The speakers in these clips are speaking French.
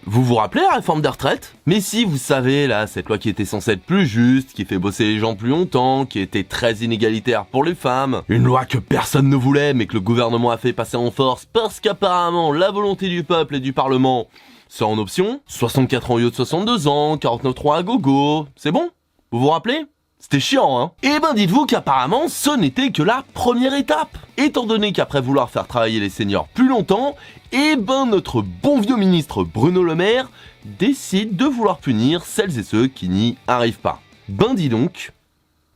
vous vous rappelez la réforme des retraites? Mais si, vous savez, là, cette loi qui était censée être plus juste, qui fait bosser les gens plus longtemps, qui était très inégalitaire pour les femmes. Une loi que personne ne voulait, mais que le gouvernement a fait passer en force parce qu'apparemment, la volonté du peuple et du Parlement, c'est en option. 64 ans au lieu de 62 ans, 49.3 à gogo, c'est bon? Vous vous rappelez? C'était chiant, hein? Eh ben dites-vous qu'apparemment, ce n'était que la première étape. Étant donné qu'après vouloir faire travailler les seniors plus longtemps, eh ben notre bon vieux ministre Bruno Le Maire décide de vouloir punir celles et ceux qui n'y arrivent pas. Ben dis donc,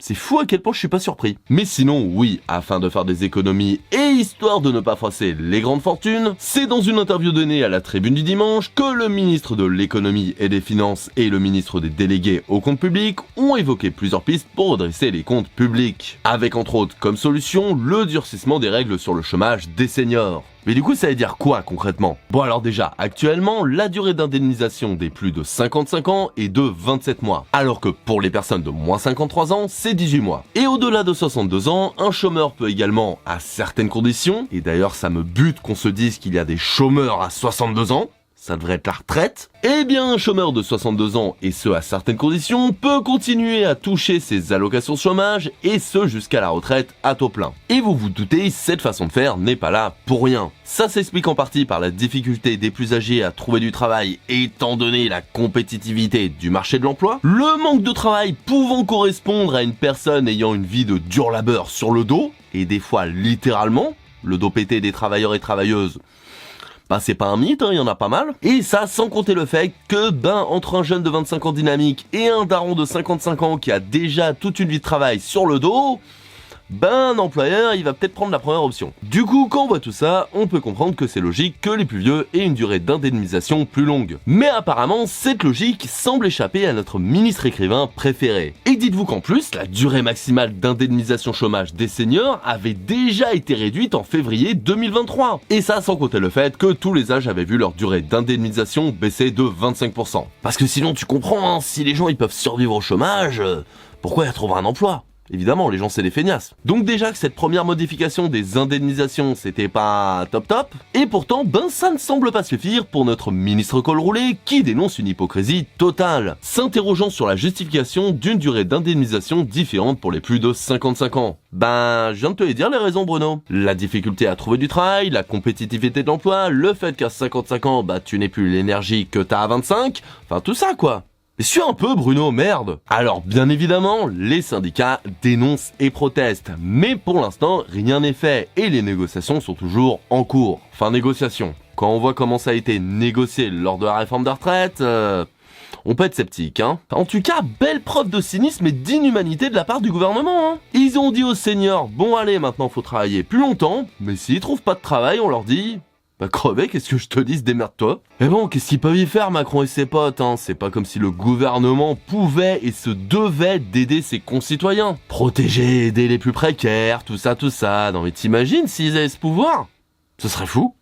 c'est fou à quel point je suis pas surpris. Mais sinon, oui, afin de faire des économies et histoire de ne pas froisser les grandes fortunes, c'est dans une interview donnée à la Tribune du Dimanche que le ministre de l'économie et des finances et le ministre des délégués aux comptes publics ont évoqué plusieurs pistes pour redresser les comptes publics. Avec entre autres comme solution le durcissement des règles sur le chômage des seniors. Mais du coup, ça veut dire quoi concrètement? Bon alors déjà, actuellement, la durée d'indemnisation des plus de 55 ans est de 27 mois, alors que pour les personnes de moins 53 ans, c'est 18 mois. Et au-delà de 62 ans, un chômeur peut également, à certaines conditions, et d'ailleurs ça me bute qu'on se dise qu'il y a des chômeurs à 62 ans, ça devrait être la retraite, eh bien un chômeur de 62 ans, et ce à certaines conditions, peut continuer à toucher ses allocations chômage, et ce jusqu'à la retraite à taux plein. Et vous vous doutez, cette façon de faire n'est pas là pour rien. Ça s'explique en partie par la difficulté des plus âgés à trouver du travail, étant donné la compétitivité du marché de l'emploi, le manque de travail pouvant correspondre à une personne ayant une vie de dur labeur sur le dos, et des fois littéralement, le dos pété des travailleurs et travailleuses. Bah c'est pas un mythe, il y en a pas mal. Et ça sans compter le fait que, entre un jeune de 25 ans dynamique et un daron de 55 ans qui a déjà toute une vie de travail sur le dos, un employeur, il va peut-être prendre la première option. Du coup, quand on voit tout ça, on peut comprendre que c'est logique que les plus vieux aient une durée d'indemnisation plus longue. Mais apparemment, cette logique semble échapper à notre ministre écrivain préféré. Et dites-vous qu'en plus, la durée maximale d'indemnisation chômage des seniors avait déjà été réduite en février 2023. Et ça sans compter le fait que tous les âges avaient vu leur durée d'indemnisation baisser de 25%. Parce que sinon, tu comprends, si les gens ils peuvent survivre au chômage, pourquoi y retrouver un emploi ? Évidemment, les gens c'est des feignasses. Donc déjà que cette première modification des indemnisations c'était pas top, et pourtant ça ne semble pas suffire pour notre ministre col roulé qui dénonce une hypocrisie totale, s'interrogeant sur la justification d'une durée d'indemnisation différente pour les plus de 55 ans. Je viens de te les dire les raisons Bruno. La difficulté à trouver du travail, la compétitivité de l'emploi, le fait qu'à 55 ans tu n'aies plus l'énergie que t'as à 25, enfin tout ça quoi. Mais suis un peu Bruno, merde. Alors bien évidemment, les syndicats dénoncent et protestent, mais pour l'instant, rien n'est fait et les négociations sont toujours en cours. Enfin négociations. Quand on voit comment ça a été négocié lors de la réforme des retraites, on peut être sceptique, hein. En tout cas, belle preuve de cynisme et d'inhumanité de la part du gouvernement, hein. Ils ont dit aux seniors, bon allez, maintenant faut travailler plus longtemps, mais s'ils trouvent pas de travail, on leur dit... crever, qu'est-ce que je te dis, démerde-toi. Mais bon, qu'est-ce qu'ils peuvent y faire, Macron et ses potes, hein. C'est pas comme si le gouvernement pouvait et se devait d'aider ses concitoyens. Protéger, aider les plus précaires, tout ça. Non mais t'imagines s'ils avaient ce pouvoir? Ce serait fou.